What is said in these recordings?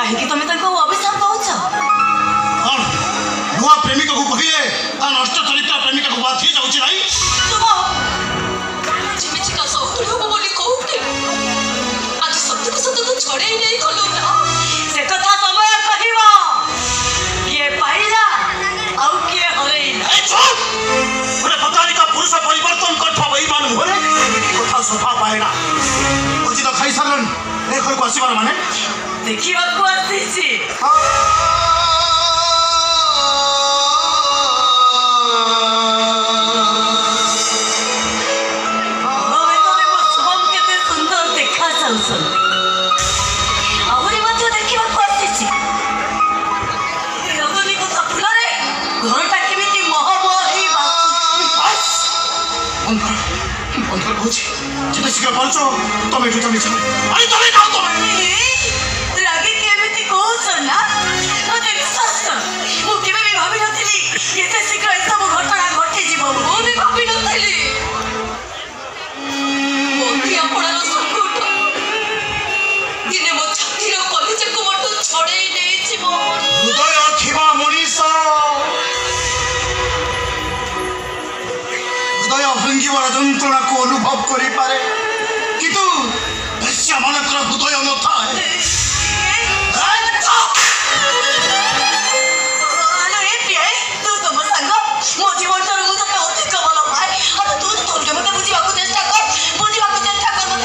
कहीं तुम अभिशाप दौच कौन नुआ प्रेमिक को कहिले ता नष्ट चरित्र प्रेमिका को बाधी जाउछि नाही चिमिचिका सौतुल हो बोली कहते आज सत्य को सत्य तो छड़े ही नहीं खोलो ना से कथा समय कहिबा किए पाइला आउ किए हरेइला ए चुप ओरे पतानी का पुरुष परिवर्तन करथो बेईमान होरे कथा सफा पाएना बुझी तो खाई सरलन ए घर को आसीबार माने देखिबा को आसीछि जिते शीघ्र पार्छ तमे एठु चली चल अरे तमे जाओ तमे रागे केमिति कहउछ ना मते विश्वास कर मु केबे भी भाबी नथिली एते शीघ्र ए सब घटना घटि जीव मु भी भाबी नथिली मोती आपणर संकट दिने मो छातीर कलेज को मटु छड़ेई देई जीव हृदय थिबा मनीष हृदय भांगिबार जंत्रणा को अनुभव करि पारे किंतु दस्या मानकर हृदय न थाए तू तुम संग मो जीवन मु तो अधिक भल पाए और तू तो मत बुझा चेष्टा कर बुझा चेष्टा कर मत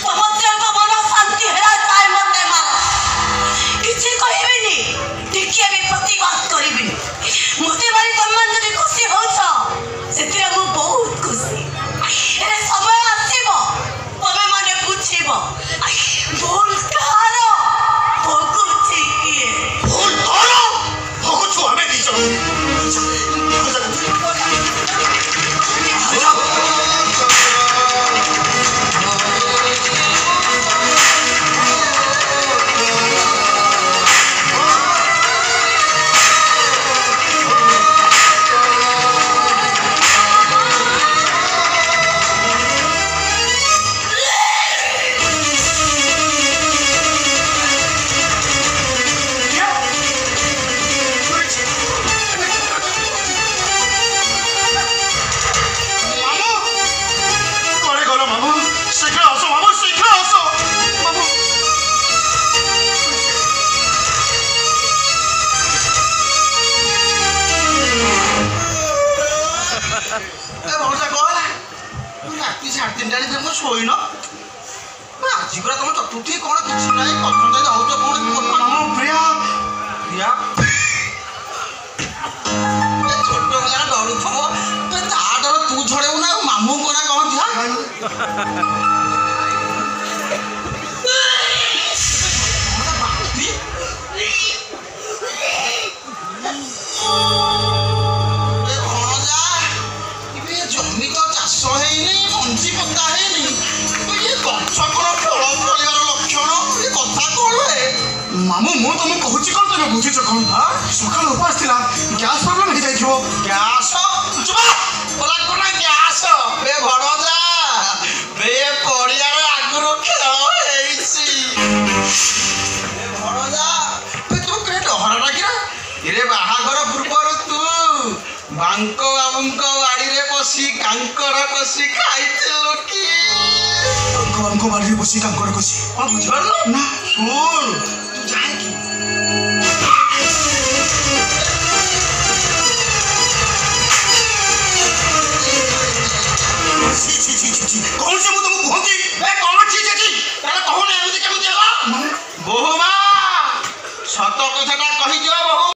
समस्या मन शांति हेरा जाए मत मार किसी कहबेनी देखिए भी प्रतिवाद करिबिनी मते मारी सम्मान जदि खुशी होछ सेतिरा मु बहुत खुशी एरे समय आसीबो तमे माने बुझिबो भूल कहार भोगुछि किए भूल तोरो भोगुछु हमें दीजो शोन आज पूरा तुम चतुर्थी कौन किसी ना कथा जाऊच कौन प्रिया प्रिया छोट पिला डरू थो ता डर तू झड़ेबू ना मामू कोना कौन दिया जमी तो चाष है मंजी पता है गछ कौन फल फलियार लक्षण ये कथा कौन है मामू मु तुम कहूची कौन तुम बुझीच कौन सकाल उपास थिला गैस प्रॉब्लम हो जाइछो गैस चुप बोला कोना गैस बे भड़जा बे पड़ियार आगुरु खेल हेइसी बे भड़जा बे तू के डहरटा कि रे बाहागर पूर्वर तू बांको बाबूंको बाड़ी रे बसी कांकर कसी खाइथिलु की को बाड़ी बसी कांकर कसी बुझल ना सुन तू जाए